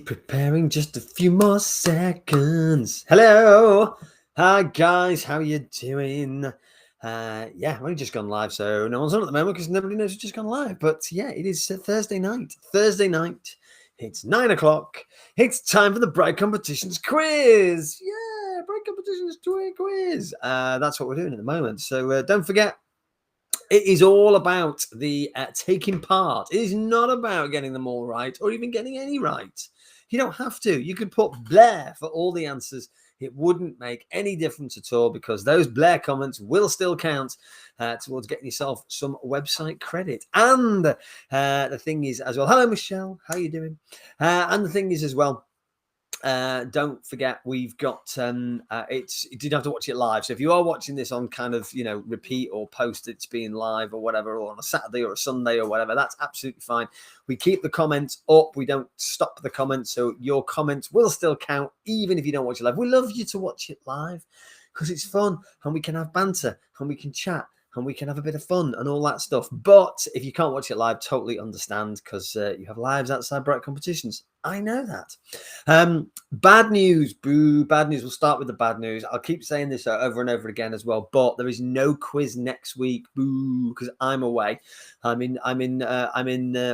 Preparing just a few more seconds. Hello. Hi, guys. How you doing? Yeah, I've only just gone live, so no one's on at the moment because nobody knows it's just gone live. But yeah, it is Thursday night. It's 9 o'clock. It's time for the Bright Competitions quiz. Yeah, Bright Competitions quiz. That's what we're doing at the moment. So don't forget, it is all about the taking part. It is not about getting them all right or even getting any right. You don't have to. You could put Blair for all the answers. It wouldn't make any difference at all because those Blair comments will still count towards getting yourself some website credit. And the thing is as well, hello, Michelle. How are you doing? And the thing is as well, don't forget we've got you didn't have to watch it live, so if you are watching this on kind of repeat or post it's being live or whatever, or on a Saturday or a Sunday or whatever, that's absolutely fine. We keep the comments up, we don't stop the comments, so your comments will still count even if you don't watch it live. We love you to watch it live because it's fun and we can have banter and we can chat and we can have a bit of fun and all that stuff. But if you can't watch it live, totally understand, because you have lives outside Bright Competitions. I know that. Bad news, boo, bad news. We'll start with the bad news. I'll keep saying this over and over again as well, but there is no quiz next week, boo, because I'm away. I'm in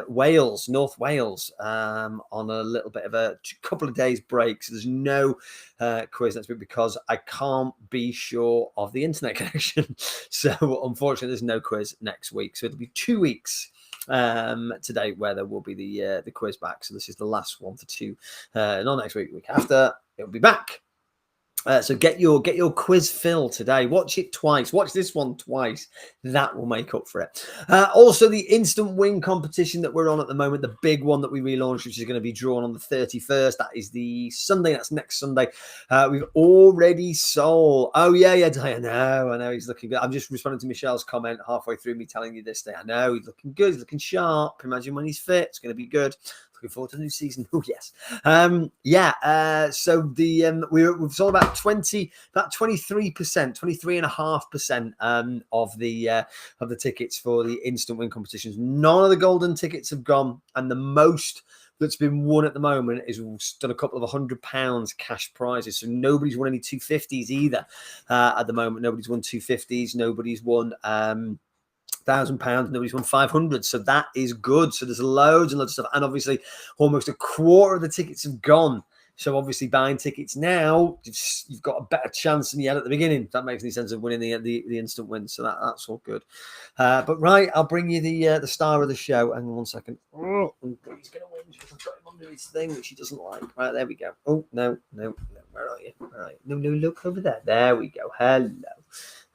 Wales, North Wales, on a little bit of a couple of days break. So there's no quiz next week because I can't be sure of the internet connection. So unfortunately, there's no quiz next week. So it'll be 2 weeks today where there will be the quiz back. So this is the last one for 2. Not next week, week after it'll be back. So get your quiz fill today. Watch it twice. Watch this one twice. That will make up for it. Also, the instant win competition that we're on at the moment, the big one that we relaunched, which is going to be drawn on the 31st. That is the Sunday. That's next Sunday. We've already sold. Oh, yeah, Diane. I know he's looking good. I'm just responding to Michelle's comment halfway through me telling you this thing. I know he's looking good. He's looking sharp. Imagine when he's fit. It's going to be good. Looking forward to the new season. Oh yes, so we've sold about 23%, 23.5% of the tickets for the instant win competitions. None of the golden tickets have gone, and the most that's been won at the moment is done a couple of £100 cash prizes. So nobody's won any 250s either at the moment. Nobody's won 250s. Nobody's won £1,000. Nobody's won 500, so that is good. So there's loads and loads of stuff, and obviously almost a quarter of the tickets have gone. So obviously buying tickets now, you've got a better chance than you had at the beginning. If that makes any sense, of winning the instant win. So that's all good. But right, I'll bring you the star of the show. Hang on 1 second. Oh, he's gonna win. I've got him under his thing, which he doesn't like. Right, there we go. Oh no. Where are you? No, look over there. There we go. Hello.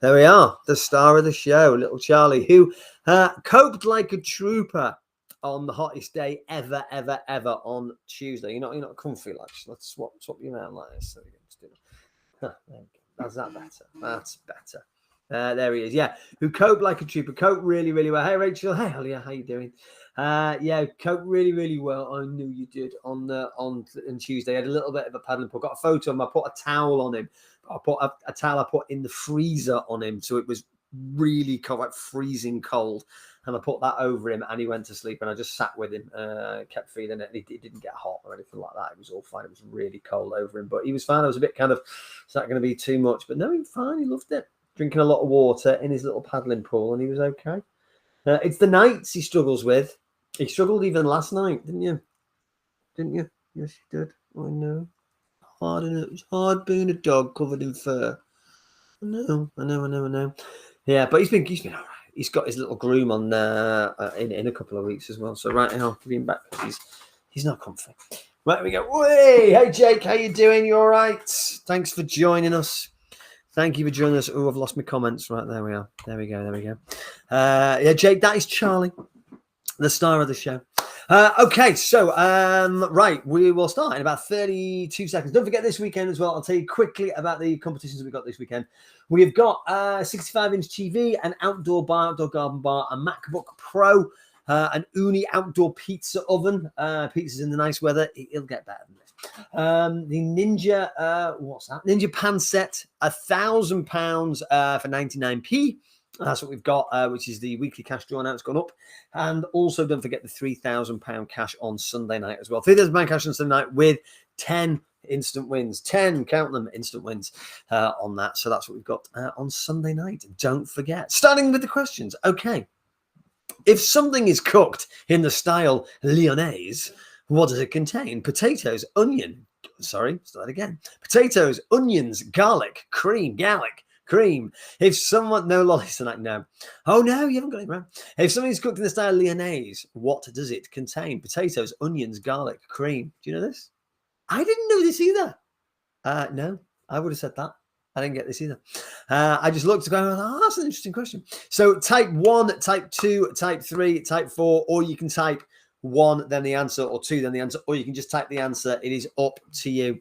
There we are, the star of the show, little Charlie, who coped like a trooper on the hottest day ever on Tuesday. You're not comfy, lads. Let's swap you around like this. So there we go. That's that better. That's better. There he is. Yeah, who coped like a trooper. Coped really, really well. Hey, Rachel. Hey, Alia. How you doing? Yeah, coped really, really well. I knew you did on Tuesday. I had a little bit of a paddling pull. Got a photo of him. I put a towel on him. I put a towel I put in the freezer on him, so it was really cold, like freezing cold. And I put that over him, and he went to sleep. And I just sat with him, kept feeding it. And it didn't get hot or anything like that. It was all fine. It was really cold over him, but he was fine. I was a bit kind of, is that going to be too much? But no, he was fine. He loved it. Drinking a lot of water in his little paddling pool, and he was okay. It's the nights he struggles with. He struggled even last night, didn't you? Yes, you did. I know. Hard, and it was hard being a dog covered in fur. I know. Yeah, but he's been all right. He's got his little groom on in a couple of weeks as well. So right now, I'll be back. He's not comfy. Right, we go. Hey Jake, how you doing? You all right? Thanks for joining us. Thank you for joining us. Oh, I've lost my comments. Right, there we are. There we go. Yeah, Jake, that is Charlie, the star of the show. Okay, so right, we will start in about 32 seconds. Don't forget this weekend as well. I'll tell you quickly about the competitions we've got this weekend. We've got 65-inch TV, an outdoor garden bar, a MacBook Pro, an Uni outdoor pizza oven. Pizza's in the nice weather. It'll get better than this. The Ninja, what's that? Ninja pan set, £1,000 for 99p. That's what we've got, which is the weekly cash draw now. It's gone up. And also don't forget the £3,000 cash on Sunday night as well. £3,000 cash on Sunday night with 10 instant wins. 10, count them, instant wins on that. So that's what we've got on Sunday night. Don't forget. Starting with the questions. Okay. If something is cooked in the style Lyonnaise, what does it contain? Potatoes, onion. Sorry, start again. Potatoes, onions, garlic, cream. If someone, no lollies tonight, no. Oh no, you haven't got it right. If something's cooked in the style Lyonnaise, what does it contain? Potatoes, onions, garlic, cream. Do you know this? I didn't know this either. No, I would have said that. I didn't get this either. I just looked to go, oh, that's an interesting question. So type 1, type 2, type 3, type 4, or you can type 1, then the answer, or 2, then the answer, or you can just type the answer. It is up to you.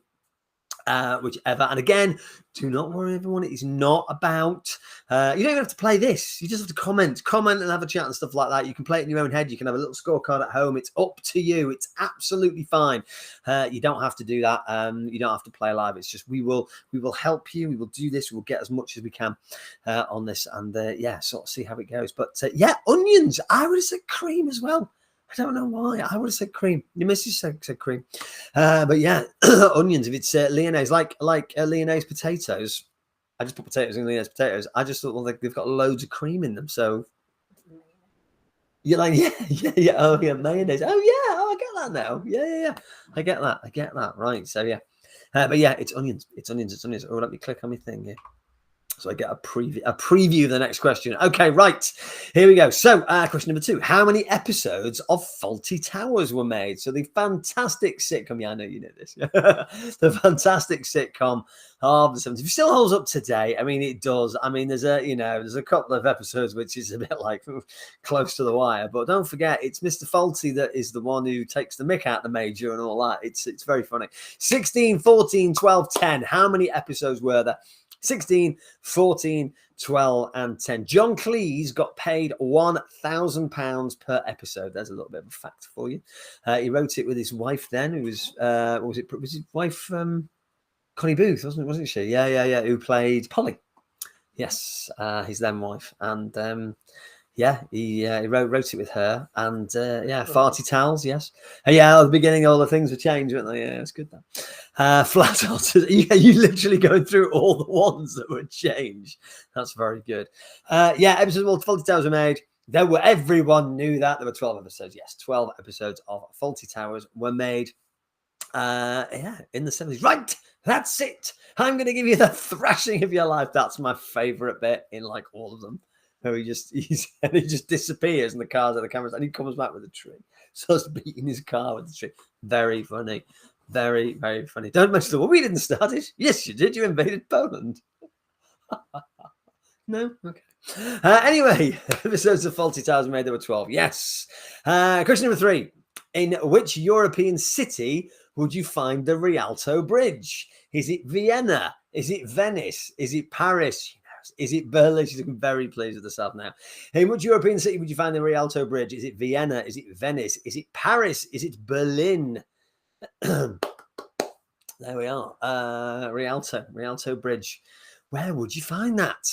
Whichever. And again, do not worry, everyone. It is not about, you don't even have to play this. You just have to comment and have a chat and stuff like that. You can play it in your own head. You can have a little scorecard at home. It's up to you. It's absolutely fine. You don't have to do that. You don't have to play live. It's just, we will help you. We will do this. We'll get as much as we can on this, and yeah, sort of see how it goes. But yeah, onions. I would have said cream as well. I don't know why. I would have said cream. Your missus said cream. But yeah, onions. If it's Lyonnaise, like Lyonnaise potatoes, I just put potatoes in Lyonnaise potatoes. I just thought, well, they've got loads of cream in them. So you're like, yeah. Oh, yeah, mayonnaise. Oh, yeah. Oh, I get that now. Yeah. I get that. Right. So yeah. But yeah, it's onions. It's onions. Oh, let me click on my thing here. So I get a preview of the next question. Okay, right. Here we go. So question number 2. How many episodes of Fawlty Towers were made? So the fantastic sitcom. Yeah, I know you know this. The fantastic sitcom of the 70s. It still holds up today. I mean, it does. I mean, there's a couple of episodes which is a bit like close to the wire. But don't forget, it's Mr. Fawlty that is the one who takes the mick out the major and all that. It's very funny. 16, 14, 12, 10. How many episodes were there? 16, 14, 12, and 10. John Cleese got paid £1,000 per episode. There's a little bit of a fact for you. He wrote it with his wife then, who was, was his wife Connie Booth, wasn't she? Yeah, who played Polly. Yes, his then wife. And yeah, he wrote it with her, and Farty Towels, yes. Yeah, at the beginning, all the things would change, weren't they? Yeah, it's good though. Flat Otters, yeah, you literally going through all the ones that would change. That's very good. Yeah, episodes of Fawlty Towers were made. Everyone knew that. There were 12 episodes. Yes, 12 episodes of Fawlty Towers were made. Yeah, in the 70s. Right, that's it. I'm going to give you the thrashing of your life. That's my favorite bit in like all of them. He just disappears in the cars and the cameras, and he comes back with a tree. So it's beating his car with the tree. Very funny. Very, very funny. Don't mention the war. We didn't start it. Yes, you did. You invaded Poland. No? Okay. Anyway, episodes of Fawlty Towers made, there were 12. Yes. Question number 3. In which European city would you find the Rialto Bridge? Is it Vienna? Is it Venice? Is it Paris? Is it Berlin? She's looking very pleased with herself now. In which European city would you find the Rialto Bridge? Is it Vienna? Is it Venice? Is it Paris? Is it Berlin? There we are. Rialto Bridge. Where would you find that?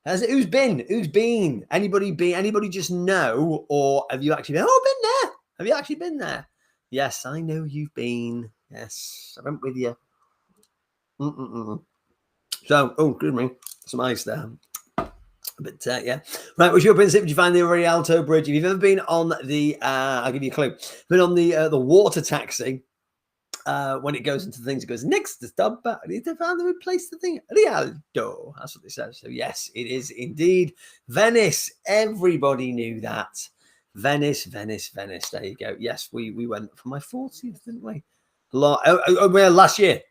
Who's been? Anybody just know? Or have you actually been? Oh, been there. Have you actually been there? Yes, I know you've been. Yes, I went with you. So, oh, excuse me. Some ice there. But yeah. Right, which European city would you find the Rialto Bridge? If you've ever been on the, I'll give you a clue. Been on the water taxi, when it goes into things, it goes next to stop. They found to replace the thing. Rialto. That's what they said. So yes, it is indeed Venice. Everybody knew that. Venice. There you go. Yes, we went for my 40th, didn't we? Well, last year.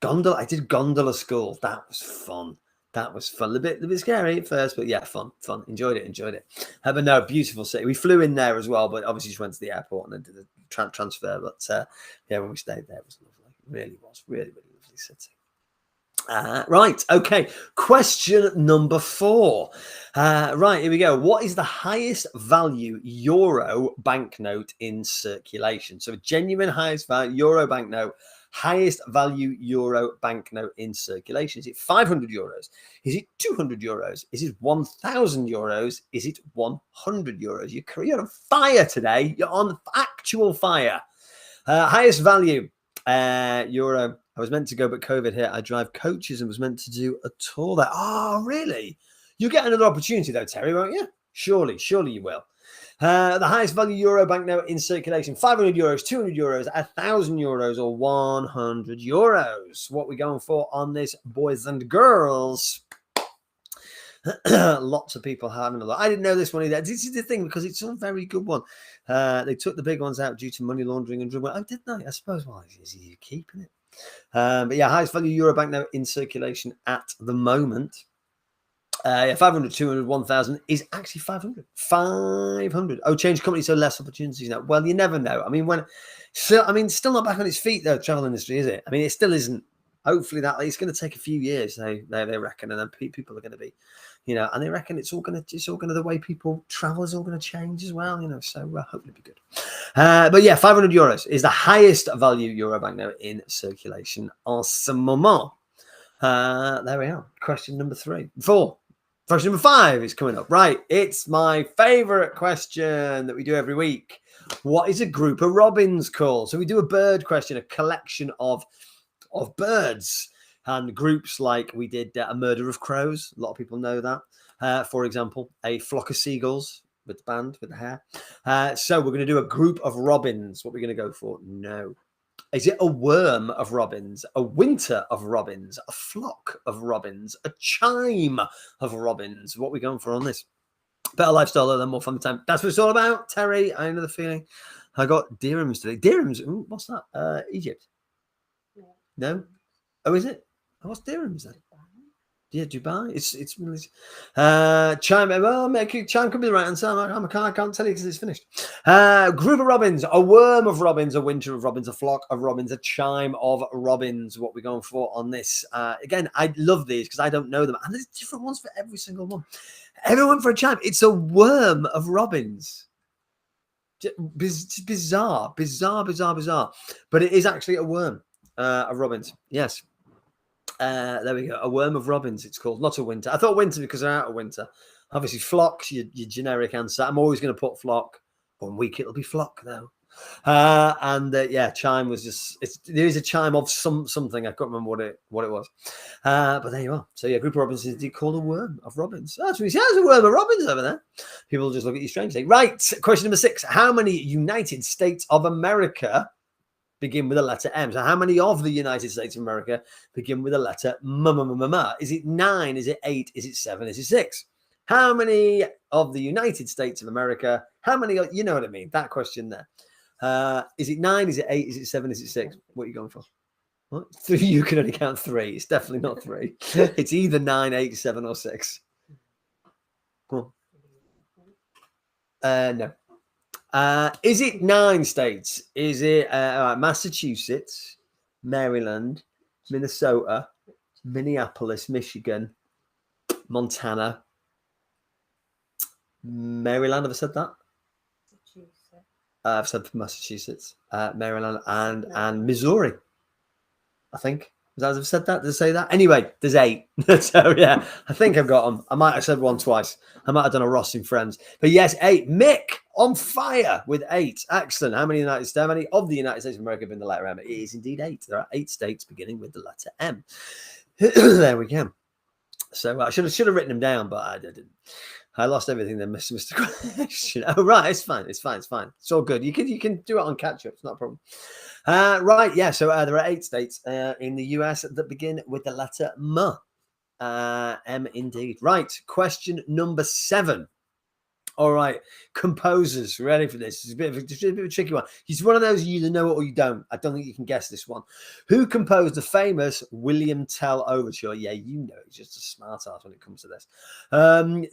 I did gondola school. That was fun. A bit scary at first, but yeah, fun. Enjoyed it. But no, beautiful city. We flew in there as well, but obviously just went to the airport and then did the transfer. But yeah, when we stayed there, it was lovely. It really was. Really lovely city. Right. Okay. Question number 4. Right. Here we go. What is the highest value euro banknote in circulation? So a genuine highest value euro banknote. Highest value euro banknote in circulation. Is it 500 euros? Is it 200 euros? Is it 1,000 euros? Is it 100 euros? You're on fire today. You're on actual fire. Highest value euro. I was meant to go, but COVID hit. I drive coaches and was meant to do a tour there. Oh, really? You'll get another opportunity though, Terry, won't you? Surely you will. The highest value euro banknote in circulation, 500 euros, 200 euros, 1,000 euros, or 100 euros. What we're going for on this, boys and girls? Lots of people having a look. I didn't know this one either. This is the thing, because it's a very good one. They took the big ones out due to money laundering and drug. Oh, did they? I suppose. Well, is he keeping it? But yeah, highest value euro banknote in circulation at the moment. 500, 200, 1,000 is actually 500. 500. Oh, change company, so less opportunities now. Well, you never know. I mean, still not back on its feet, though, travel industry, is it? I mean, it still isn't. Hopefully that it's going to take a few years, they reckon, and then people are going to be, and they reckon it's all going to the way people travel is all going to change as well, so hopefully it'll be good. But yeah, 500 euros is the highest value euro banknote in circulation en ce moment. There we are. Question number 4. Question number 5 is coming up. Right. It's my favorite question that we do every week. What is a group of robins called? So we do a bird question, a collection of birds, and groups like we did a murder of crows. A lot of people know that. For example, a flock of seagulls with the band, with the hair. So we're going to do a group of robins. What we're going to go for? No. Is it a worm of robins, a winter of robins, a flock of robins, a chime of robins? What are we going for on this? Better lifestyle than more fun time. That's what it's all about, Terry. I know the feeling. I got dirhams today. Dirhams? Ooh, what's that? Egypt? No? Oh, is it? What's dirhams then? Yeah, Dubai. It's chime. Well, chime could be the right answer. I can't tell you because it's finished. Group of robins, a worm of robins, a winter of robins, a flock of robins, a chime of robins. What we're going for on this? Again, I love these because I don't know them, and there's different ones for every single one. Everyone for a chime. It's a worm of robins. Bizarre. But it is actually a worm of robins. Yes. There we go. A worm of robins, it's called. Not a winter. I thought winter because they're out of winter. Obviously, flocks, your generic answer. I'm always going to put flock. 1 week it'll be flock, though. Yeah, chime was just. There is a chime of something. I can't remember what it was. But there you are. So yeah, group of robins is called a worm of robins. That's what he says. There's a worm of robins over there. People just look at you strangely. Right. Question number 6. How many United States of America begin with the letter M? So how many of the United States of America begin with the letter M? Is it 9? Is it 8? Is it 7? Is it 6? How many of the United States of America? How many? You know what I mean? That question there. Is it 9? Is it 8? Is it 7? Is it 6? What are you going for? What? 3? You can only count 3. It's definitely not 3. It's either 9, 8, 7, or 6. Cool. No. Is it 9 states? Is it Massachusetts, Maryland, Minnesota, Minneapolis, Michigan, Montana, Maryland? Have I said that? I've said Massachusetts, Maryland, and Missouri. I think. Have I said that? Did I say that? Anyway, there's 8. So yeah, I think I've got them. I might have said one twice. I might have done a Ross in Friends. But yes, 8. Mick on fire with 8. Excellent. How many of the United States of America have been the letter M? It is indeed 8. There are 8 states beginning with the letter M. There we go. So I should have written them down, but I didn't. I lost everything then, Mr. Question. Oh, right. It's fine. It's all good. You can do it on catch up. It's not a problem. Right. Yeah. So there are 8 states in the US that begin with the letter M. M indeed. Right. Question number 7. All right. Composers. Ready for this? It's a bit of a tricky one. It's one of those you either know it or you don't. I don't think you can guess this one. Who composed the famous William Tell Overture? Yeah, you know. He's just a smart ass when it comes to this.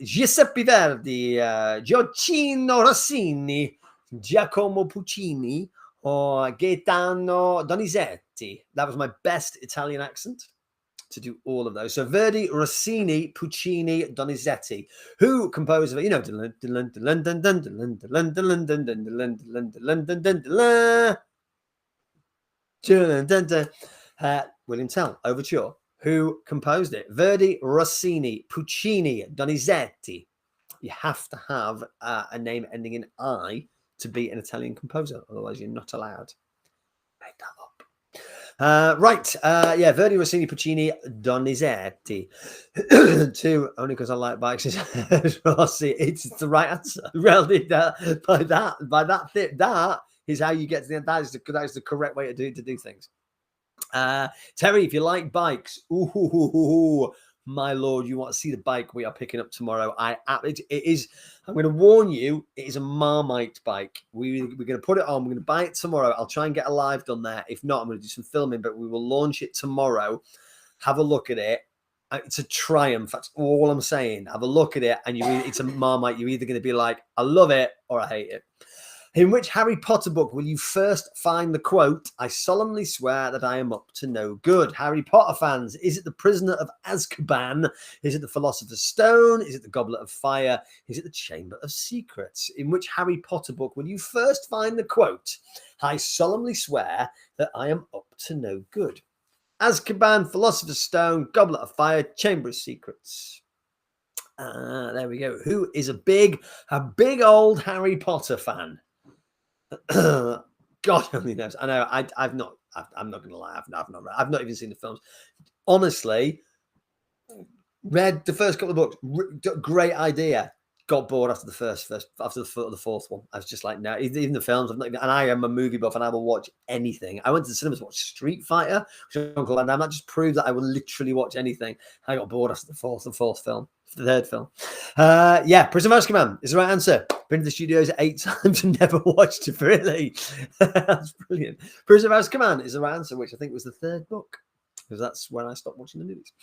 Giuseppe Verdi, Gioacchino Rossini, Giacomo Puccini, or Gaetano Donizetti. That was my best Italian accent to do all of those. So Verdi, Rossini, Puccini, Donizetti. Who composed it? You know, William Tell, Overture. Who composed it? Verdi, Rossini, Puccini, Donizetti. You have to have a name ending in I to be an Italian composer. Otherwise, you're not allowed. Make that up. Right. Yeah, Verdi, Rossini, Puccini, Donizetti. Two, only because I like bikes. Rossi. It's the right answer. Really, that is how you get to the end. That is the correct way to do things. Terry, if you like bikes, ooh, my lord, you want to see the bike we are picking up tomorrow? It is. I'm going to warn you, it is a Marmite bike. We're going to put it on. We're going to buy it tomorrow. I'll try and get a live done there. If not, I'm going to do some filming, but we will launch it tomorrow. Have a look at it. It's a triumph. That's all I'm saying. Have a look at it, and it's a Marmite. You're either going to be like, I love it, or I hate it. In which Harry Potter book will you first find the quote, I solemnly swear that I am up to no good? Harry Potter fans, is it The Prisoner of Azkaban? Is it The Philosopher's Stone? Is it The Goblet of Fire? Is it The Chamber of Secrets? In which Harry Potter book will you first find the quote, I solemnly swear that I am up to no good? Azkaban, Philosopher's Stone, Goblet of Fire, Chamber of Secrets. There we go. Who is a big old Harry Potter fan? God only knows. I know. I'm not going to lie. I've not even seen the films. Honestly, read the first couple of books. Great idea. Got bored after the fourth one. I was just like, no. Even the films. I've not even, and I am a movie buff, and I will watch anything. I went to the cinemas to watch Street Fighter. Uncle Van Damme. That just proved that I will literally watch anything. I got bored after the fourth film. The third film. Yeah, Prisoner of Azkaban is the right answer. Been to the studios 8 times and never watched it, really. That's brilliant. Prisoner of Azkaban is the right answer, which I think was the third book, because that's when I stopped watching the movies.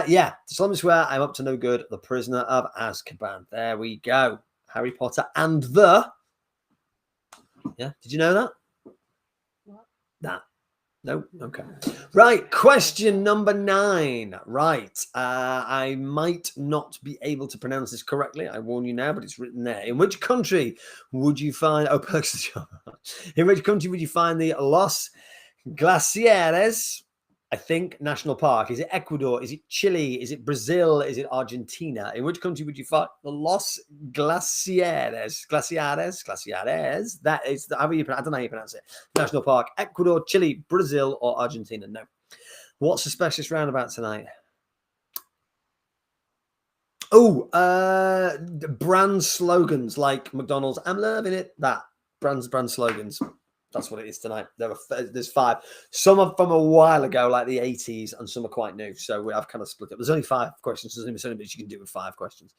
Yeah, to solemnly swear I'm up to no good. The Prisoner of Azkaban. There we go. Harry Potter and the... Yeah, did you know that? What? That. No? Okay. Right. Question number 9. Right. I might not be able to pronounce this correctly. I warn you now, but it's written there. In which country would you find... Oh, perks of the job. In which country would you find the Los Glaciares, I think, National Park? Is it Ecuador? Is it Chile? Is it Brazil? Is it Argentina? In which country would you find the Los Glaciares? Glaciares. That is, I don't know how you pronounce it. National Park. Ecuador, Chile, Brazil, or Argentina? No. What's the specialist roundabout tonight? Oh, brand slogans like McDonald's. I'm loving it. That brand slogans. That's what it is tonight. There's 5. Some are from a while ago, like the 80s, and some are quite new. So I've kind of split it. There's only 5 questions. There's only so much you can do with 5 questions.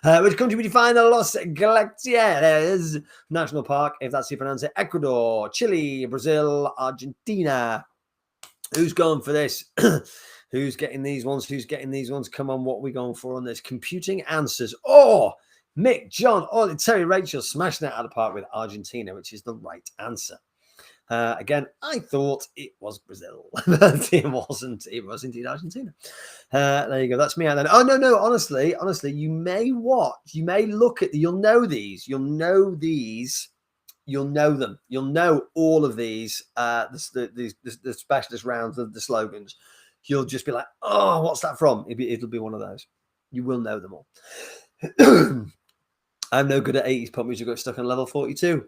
Which country would you find the Los Glaciares National Park? If that's how you pronounce it. Ecuador, Chile, Brazil, Argentina. Who's going for this? Who's getting these ones? Come on, what are we going for on this? Computing answers. Oh, Mick, John, Terry, Rachel smashing it out of the park with Argentina, which is the right answer. Again, I thought it was Brazil, but it wasn't. It was indeed Argentina. There you go. That's me out then. Oh, no. Honestly, you may watch. You may look at. You'll know these. You'll know these. You'll know them. You'll know all of these. The specialist rounds of the slogans. You'll just be like, oh, what's that from? It'll be one of those. You will know them all. I'm no good at 80s pop music. Got stuck on level 42.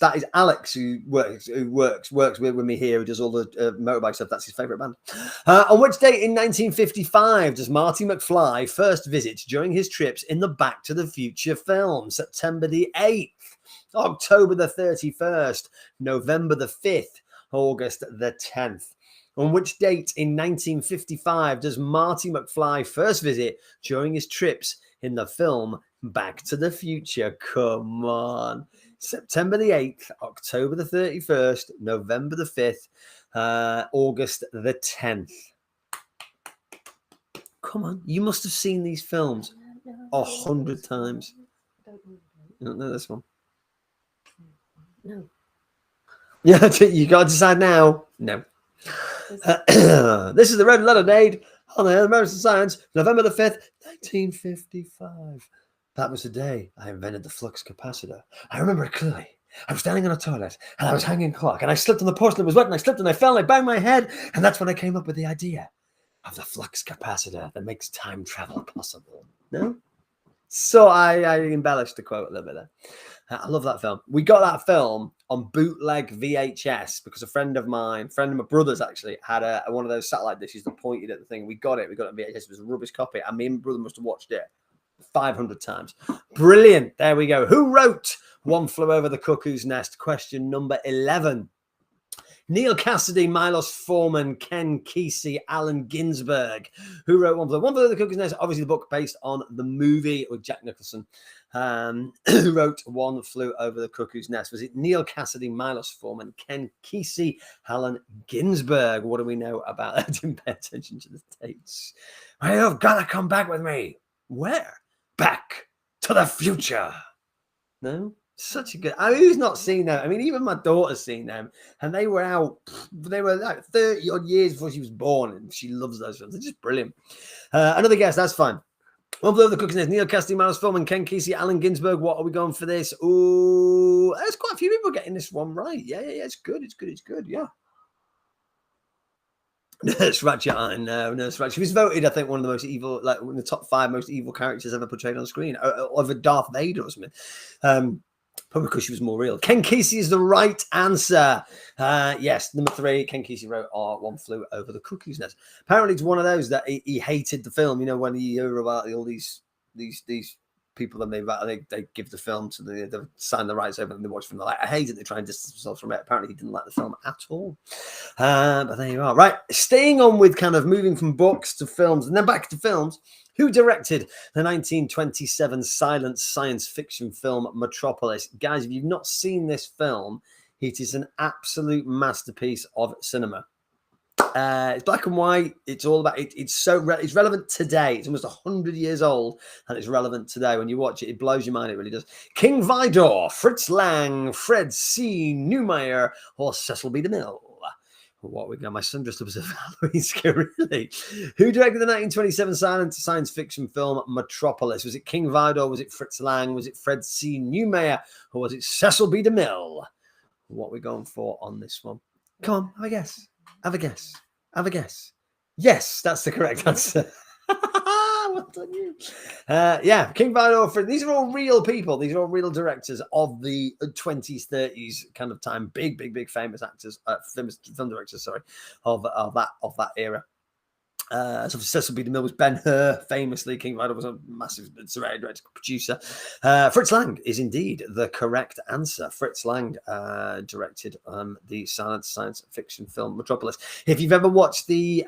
That is Alex, who works with me here, who does all the motorbike stuff. That's his favourite band. On which date in 1955 does Marty McFly first visit during his trips in the Back to the Future film? September the 8th, October the 31st, November the 5th, August the 10th. On which date in 1955 does Marty McFly first visit during his trips in the film Back to the Future? Come on. September the 8th, October the 31st, November the 5th, August the 10th. Come on. You must have seen these films 100 times. You don't know this one? No. Yeah, you got to decide now. No. This is the Red Lemonade on the American Science, November the 5th, 1955. That was the day I invented the flux capacitor. I remember it clearly. I was standing on a toilet and I was hanging a clock and I slipped on the porcelain, it was wet and I slipped and I fell and I banged my head. And that's when I came up with the idea of the flux capacitor that makes time travel possible. No? So I embellished the quote a little bit there. I love that film. We got that film on bootleg VHS because a friend of my brother's actually had one of those satellite dishes that pointed at the thing. We got it on VHS. It was a rubbish copy. And me and my brother must have watched it 500 times. Brilliant. There we go. Who wrote One Flew Over the Cuckoo's Nest? Question number 11. Neil Cassidy, Milos Forman, Ken Kesey, Allen Ginsberg. Who wrote One Flew Over the Cuckoo's Nest? Obviously, the book based on the movie with Jack Nicholson. Who wrote One Flew Over the Cuckoo's Nest? Was it Neil Cassidy, Milos Forman, Ken Kesey, Allen Ginsberg? What do we know about that? Didn't pay attention to the dates. You've got to come back with me. Where? Back to the future. No? Such a good. I mean, who's not seen them? I mean, even my daughter's seen them, and they were out. They were like 30 odd years before she was born, and she loves those films. They're just brilliant. Another guess. That's fine. One Flew Over the Cuckoo's Nest. Neil Cassidy, Milos Forman, Ken Kesey, Allen Ginsberg. What are we going for this? Oh, there's quite a few people getting this one right. Yeah. It's good. Yeah. Nurse Ratchet, no, Nurse Ratchet. She was voted, I think, one of the most evil, like one of the top 5 most evil characters ever portrayed on screen, over Darth Vader or something. Probably because she was more real. Ken Kesey is the right answer. Yes, number 3. Ken Kesey wrote One Flew Over the Cuckoo's Nest. Apparently, it's one of those that he hated the film. You know, when you hear about all these people, then they give the film to they sign the rights over and they watch from the like, I hate it. They try and distance themselves from it. Apparently, he didn't like the film at all. But there you are. Right, staying on with kind of moving from books to films and then back to films. Who directed the 1927 silent science fiction film Metropolis? Guys, if you've not seen this film, it is an absolute masterpiece of cinema. It's black and white. It's all about it. It's relevant today. It's almost 100 years old, and it's relevant today. When you watch it, it blows your mind. It really does. King Vidor, Fritz Lang, Fred C. Neumeier, or Cecil B. DeMille. What we got? My son dressed up as a Halloween scare, really. Who directed the 1927 silent science fiction film Metropolis? Was it King Vidor? Was it Fritz Lang? Was it Fred C. Neumeier? Or was it Cecil B. DeMille? What are we going for on this one? Come on, have a guess. Have a guess. Yes, that's the correct answer. Well done, you. Yeah, King Vidor. These are all real people. These are all real directors of the 20s, 30s kind of time. Big famous actors, famous film directors. Sorry, of that era. So Cecil B. DeMille was Ben-Hur, famously. King Vidor was a massive director, producer. Fritz Lang is indeed the correct answer. Fritz Lang directed the silent science fiction film Metropolis. If you've ever watched the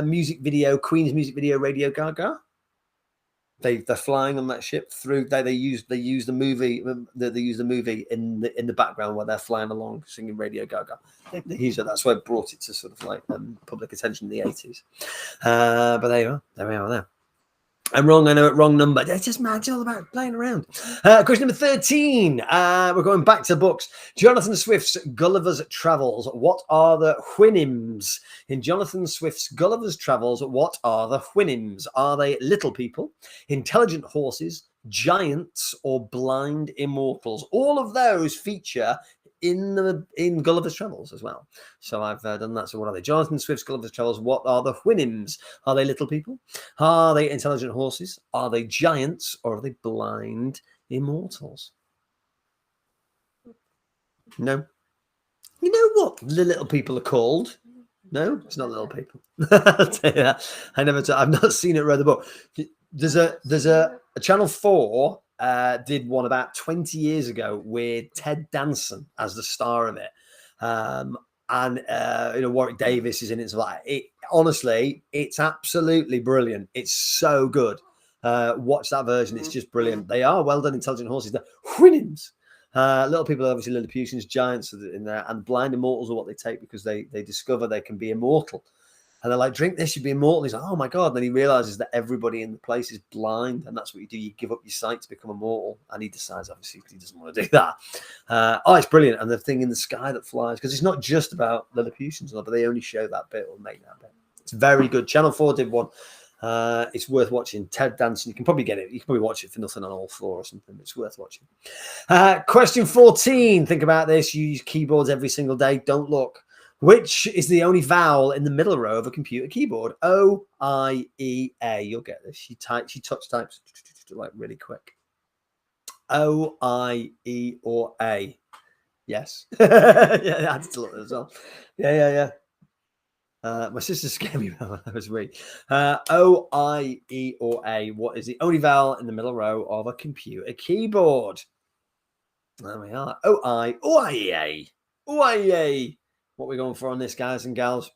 music video, Queen's music video, Radio Gaga, they're flying on that ship through. They use the movie. They use the movie in the background where they're flying along singing Radio Gaga. That's why it brought it to sort of like public attention in the 80s. But there you are. There we are. There. I'm wrong. I know it. Wrong number. It's just mad. It's all about playing around. Question number 13. We're going back to books. Jonathan Swift's Gulliver's Travels. What are the Houyhnhnms? In Jonathan Swift's Gulliver's Travels, what are the Houyhnhnms? Are they little people, intelligent horses, giants, or blind immortals? All of those feature in Gulliver's Travels as well. So I've done that. So what are they? Jonathan Swift's Gulliver's Travels. What are the Houyhnhnms? Are they little people? Are they intelligent horses? Are they giants? Or are they blind immortals? No. You know what the little people are called? No, it's not little people. I'll tell you that. I've not seen it. Read the book. There's a Channel 4 did one about 20 years ago with Ted Danson as the star of it. And Warwick Davis is in it. So honestly, it's absolutely brilliant. It's so good. Watch that version. It's just brilliant. They are well done, intelligent horses. The Houyhnhnms. Little people are obviously Lilliputians, giants in there, and blind immortals are what they take because they discover they can be immortal. And they're like, drink this, you'd be immortal. He's like, oh my God. And then he realizes that everybody in the place is blind. And that's what you do. You give up your sight to become immortal. And he decides, obviously, because he doesn't want to do that. It's brilliant. And the thing in the sky that flies, because it's not just about Lilliputians, but they only show that bit or make that bit. It's very good. Channel 4 did one It's worth watching. Ted Danson, you can probably get it. You can probably watch it for nothing on All 4 or something. It's worth watching. Question 14. Think about this. You use keyboards every single day. Don't look. Which is the only vowel in the middle row of a computer keyboard? O, I, E, A. You'll get this. She touch types like really quick. O, I, E, or A. Yes. Yeah, that's to look as well. Yeah. My sister scared me about that was weird. O, I, E, or A. What is the only vowel in the middle row of a computer keyboard? There we are. O, I, E, A. O, I, E, A. What are we going for on this, guys and gals?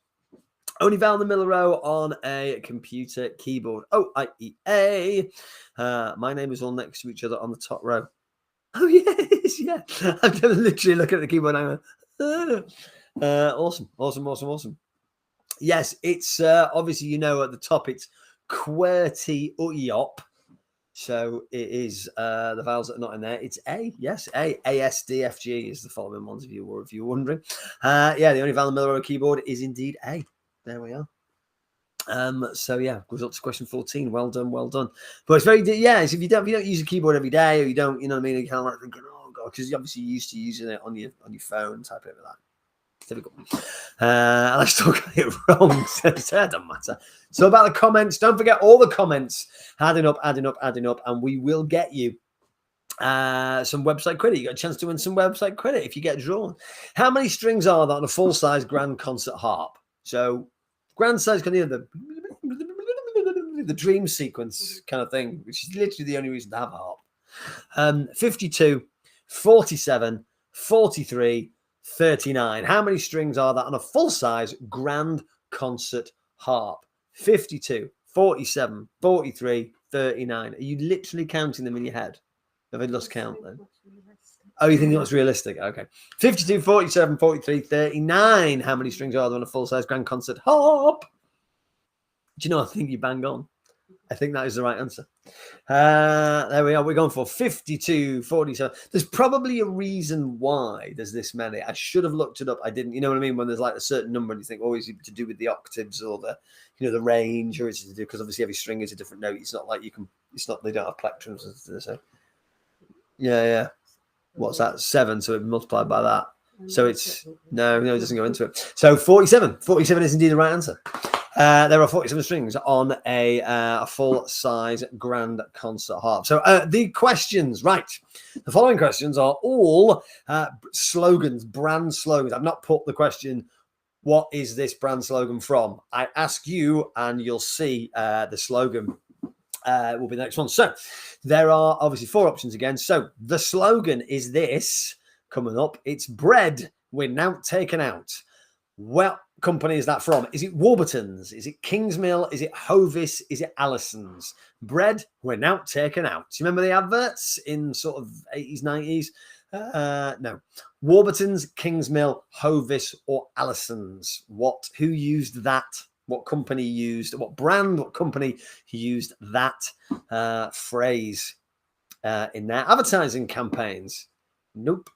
Only vowel in the middle row on a computer keyboard. O, I, E, A. My name is all next to each other on the top row. Oh, yes, yeah. I'm literally looking at the keyboard now. Awesome. Yes, it's obviously, at the top, it's QWERTY UYOP. So it is the vowels that are not in there. It's A, yes, A, S, D, F, G is the following ones, if you're wondering. Yeah, the only vowel in the middle of a keyboard is indeed A. There we are. So yeah, goes up to question 14. Well done. But it's very, if you don't use a keyboard every day, or you don't, you know what I mean, you kind of like thinking, oh god, because you're obviously used to using it on your phone, type it like that. It's difficult. And I still got it wrong. So it doesn't matter. So about the comments, don't forget all the comments adding up, and we will get you some website credit. You got a chance to win some website credit if you get drawn. How many strings are there on a full-size grand concert harp? So grand size can hear the dream sequence kind of thing, which is literally the only reason to have a harp. 52, 47, 43, 39. How many strings are that on a full-size grand concert harp? 52, 47, 43, 39. Are you literally counting them in your head? Have I lost count then? Oh, you think that's realistic? Okay. 52, 47, 43, 39. How many strings are there on a full-size grand concert harp? Do you know, I think you bang on. I think that is the right answer. There we are. We're going for 52, 47. There's probably a reason why there's this many. I should have looked it up. I didn't. You know what I mean? When there's like a certain number and you think, oh, is it to do with the octaves or the, the range, or is it to do, because obviously every string is a different note. It's not like they don't have plectrums, as they say. Yeah. What's that? 7. So it multiplied by that. So it's no, it doesn't go into it. So 47. 47 is indeed the right answer. There are 47 strings on a full-size grand concert harp. So the questions, right? The following questions are all slogans, brand slogans. I've not put the question, what is this brand slogan from? I ask you, and you'll see the slogan will be the next one. So there are obviously 4 options again. So the slogan is this coming up. It's bread we're now taken out. What company is that from? Is it Warburton's? Is it Kingsmill? Is it Hovis? Is it Allison's? Bread we're now taken out. Do you remember the adverts in sort of 80s, 90s? No. Warburton's, Kingsmill, Hovis, or Allison's? Who used that? What company used, what brand, what company used that phrase in their advertising campaigns? Nope.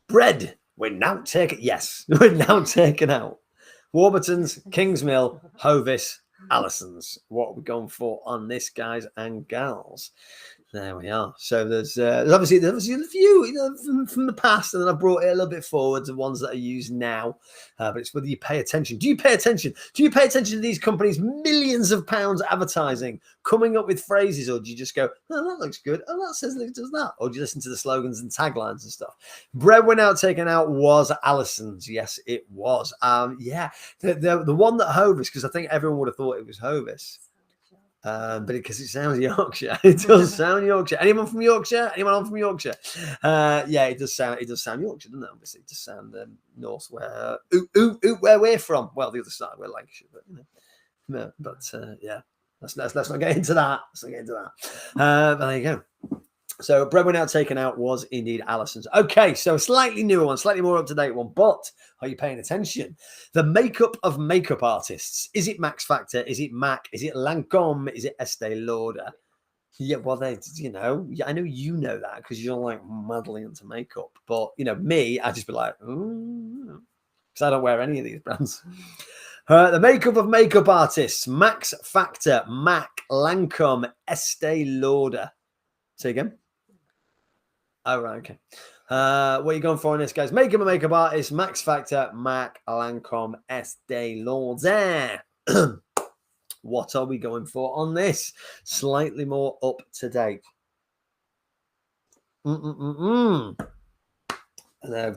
Bread, we're now taken, yes, we're now taken out. Warburton's, Kingsmill, Hovis, Allison's. What are we going for on this, guys and gals? There we are. So there's obviously a few from the past, and then I brought it a little bit forward to ones that are used now. But it's whether you pay attention. Do you pay attention? Do you pay attention to these companies' millions of pounds advertising, coming up with phrases, or do you just go, oh, that looks good, oh, that says it does that, or do you listen to the slogans and taglines and stuff? Bread we're now taken out was Allison's. Yes, it was. Yeah, the one that Hovis, because I think everyone would have thought it was Hovis. But because it sounds Yorkshire, it does sound Yorkshire. Anyone from Yorkshire? Anyone on from Yorkshire? Yeah, it does sound Yorkshire, doesn't it? Obviously, it does sound north where where we're from. Well, the other side, we're Lancashire, but yeah, let's not get into that. Let's not get into that. But there you go. So bread we're now taken out was indeed Allison's. Okay, so a slightly newer one, slightly more up-to-date one, but are you paying attention? The makeup of makeup artists. Is it Max Factor? Is it MAC? Is it Lancome? Is it Estee Lauder? Yeah, well, I know you know that because you're like madly into makeup. But, me, I'd just be like, because I don't wear any of these brands. The makeup of makeup artists: Max Factor, Mac Lancome, Estee Lauder. Say again. Oh, right, okay. What are you going for in this, guys? Makeup of makeup artists: Max Factor, Mac Lancome, Estee Lauder. What are we going for on this? Slightly more up to date.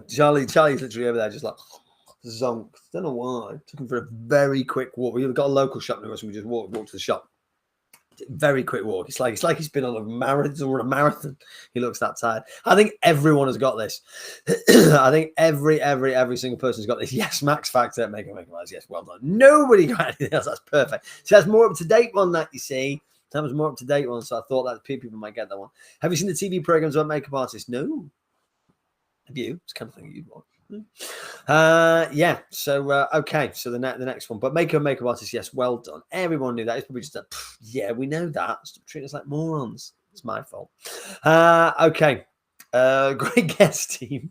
Charlie's literally over there, just like zonked. Don't know why. Took him for a very quick walk. We've got a local shop near us, and we just walked to the shop. Very quick walk. It's like he's been on a marathon. He looks that tired. I think everyone has got this. I think every single person's got this. Yes, Max Factor, make it. Yes, well done. Nobody got anything else. That's perfect. So that's more up to date one that you see. That was more up to date one. So I thought that people might get that one. Have you seen the TV programs about makeup artists? No. Have you? It's kind of thing you'd watch. Yeah. So okay. So the next one, but makeup artist. Yes, well done. Everyone knew that. It's probably just a yeah. We know that. Stop treating us like morons. It's my fault. Okay. Great guest team.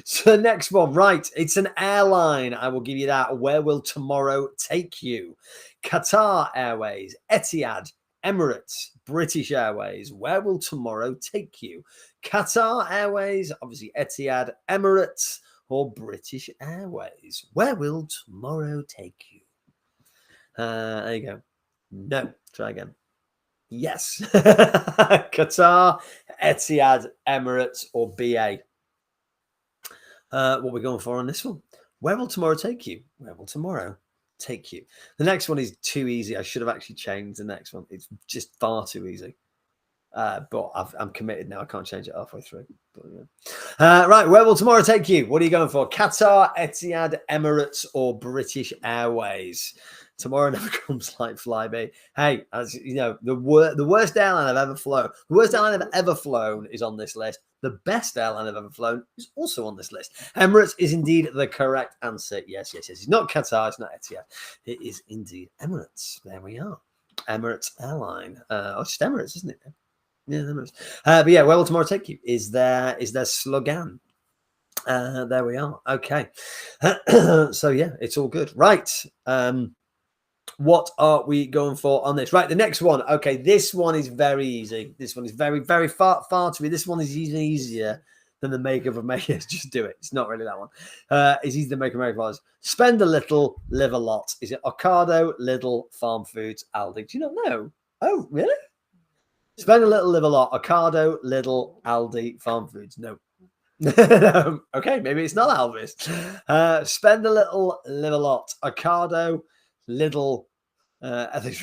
So the next one, right? It's an airline. I will give you that. Where will tomorrow take you? Qatar Airways, Etihad, Emirates, British Airways. Where will tomorrow take you? Qatar Airways, obviously Etihad, Emirates, or British Airways. Where will tomorrow take you? There you go. No, try again. Yes. Qatar, Etihad, Emirates, or BA. What are we going for on this one? Where will tomorrow take you? Where will tomorrow take you? The next one is too easy. I should have actually changed the next one. It's just far too easy. But I'm committed now. I can't change it halfway through. But, yeah. Right, where will tomorrow take you? What are you going for? Qatar, Etihad, Emirates, or British Airways? Tomorrow never comes like Flybe. Hey, as you know, the worst airline I've ever flown. The worst airline I've ever flown is on this list. The best airline I've ever flown is also on this list. Emirates is indeed the correct answer. Yes. It's not Qatar. It's not Etihad. It is indeed Emirates. There we are. Emirates airline. It's just Emirates, isn't it? Yeah, Emirates. But yeah, where will tomorrow take you? Is their slogan. There we are. Okay. So yeah, it's all good. Right. What are we going for on this? Right, the next one. Okay, this one is very easy. This one is very, very far to me. This one is even easier than the makeup of makers. Just do it. It's not really that one. It's easy to make a makeup of. Spend a little, live a lot. Is it Ocado, Lidl, Farm Foods, Aldi? Do you not know? Oh, really? Spend a little, live a lot. Ocado, Lidl, Aldi, Farm Foods. No. Okay, maybe it's not Elvis. Spend a little, live a lot. Ocado, Lidl, I think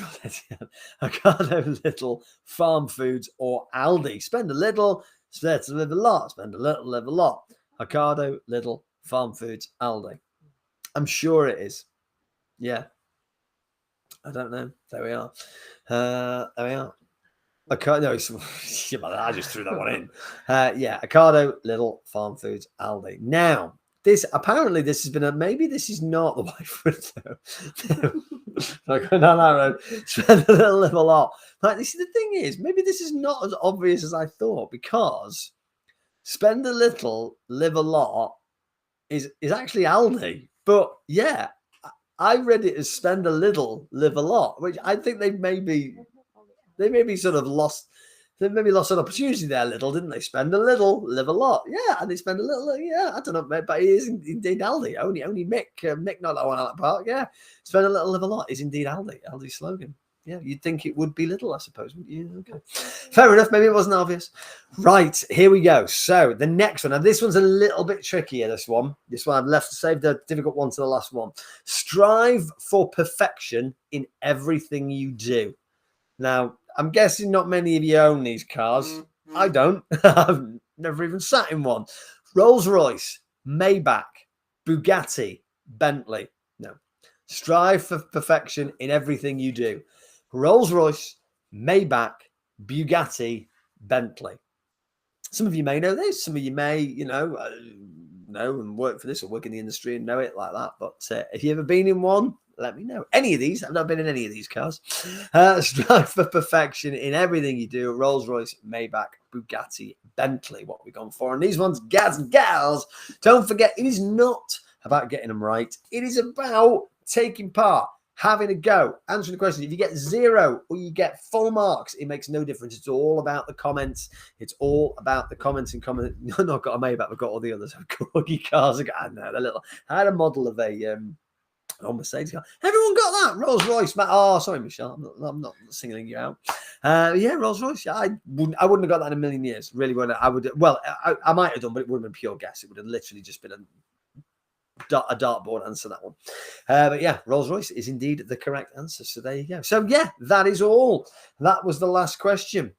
Ocado, Lidl, Farm Foods, or Aldi. Spend a little, live a lot. Spend a little, live a lot. Ocado, Lidl, Farm Foods, Aldi. I'm sure it is. Yeah. I don't know. There we are. There we are. Ocado, I just threw that one in. Yeah, Ocado, Lidl, Farm Foods, Aldi. Now, this has been maybe this is not the wife though. Like going down that road, spend a little, live a lot. Like this is the thing is, maybe this is not as obvious as I thought, because spend a little, live a lot is actually Aldi. But yeah, I read it as spend a little, live a lot, which I think they maybe sort of lost. They maybe lost an opportunity there a little, didn't they? Spend a little, live a lot. Yeah, and they spend a little. Yeah, I don't know, mate, but it is indeed Aldi. Only Mick not that one out of the park. Yeah, spend a little, live a lot is indeed Aldi. Aldi's slogan. Yeah, you'd think it would be little, I suppose. Wouldn't you? Okay, fair enough. Maybe it wasn't obvious. Right, here we go. So the next one, and this one's a little bit trickier. This one I've left to save the difficult one to the last one. Strive for perfection in everything you do. Now, I'm guessing not many of you own these cars. I don't. I've never even sat in one. Rolls-Royce, Maybach, Bugatti, Bentley. No. Strive for perfection in everything you do. Rolls-Royce, Maybach, Bugatti, Bentley. Some of you may know this. Some of you may, know and work for this or work in the industry and know it like that. But if you've ever been in one, let me know. Any of these, I've not been in any of these cars. Strive for perfection in everything you do. Rolls-Royce, Maybach, Bugatti, Bentley. What we've gone for. And these ones, guys and gals, don't forget, it is not about getting them right. It is about taking part, having a go, answering the questions. If you get 0 or you get full marks, it makes no difference. It's all about the comments. It's all about the comments and comment. No, not got a Maybach. We've got all the others. I've got Corgi cars. I had a model of a Mercedes car. Everyone got that Rolls Royce. Oh, sorry, Michelle. I'm not singling you out. Yeah, Rolls Royce. Yeah, I wouldn't have got that in a million years. Really wouldn't. I would. Well, I might have done, but it would have been pure guess. It would have literally just been a dartboard answer, that one. But yeah, Rolls Royce is indeed the correct answer. So there you go. So yeah, that is all. That was the last question.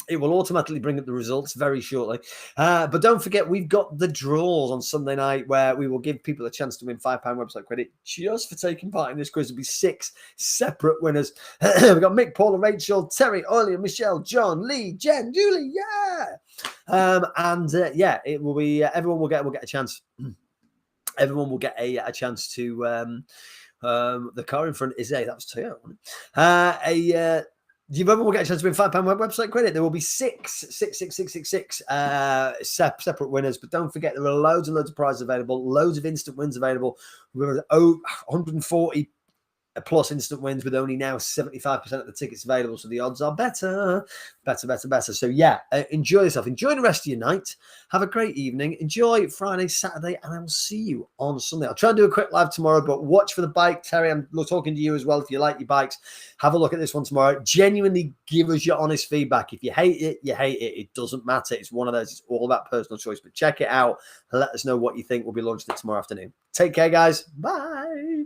It will automatically bring up the results very shortly. But don't forget, we've got the draws on Sunday night where we will give people a chance to win £5 website credit just for taking part in this quiz. There'll be 6 separate winners. We've got Mick, Paula, Rachel, Terry, Ollie, Michelle, John, Lee, Jen, Julie. Yeah. Yeah, it will be, everyone will get a chance. Everyone will get a chance to, the car in front is that was Toyota. Everyone will get a chance to win £5 website credit. There will be six separate winners, but don't forget there are loads and loads of prizes available, loads of instant wins available. We're 140 plus instant wins with only now 75% of the tickets available, so the odds are better. So yeah, enjoy yourself, enjoy the rest of your night, have a great evening, enjoy Friday, Saturday, and I will see you on Sunday. I'll try and do a quick live tomorrow, but watch for the bike. Terry, I'm talking to you as well. If you like your bikes, have a look at this one tomorrow. Genuinely give us your honest feedback. If you hate it, you hate it. It doesn't matter. It's one of those. It's all about personal choice, but check it out and let us know what you think. We'll be launching it tomorrow afternoon. Take care, guys. Bye.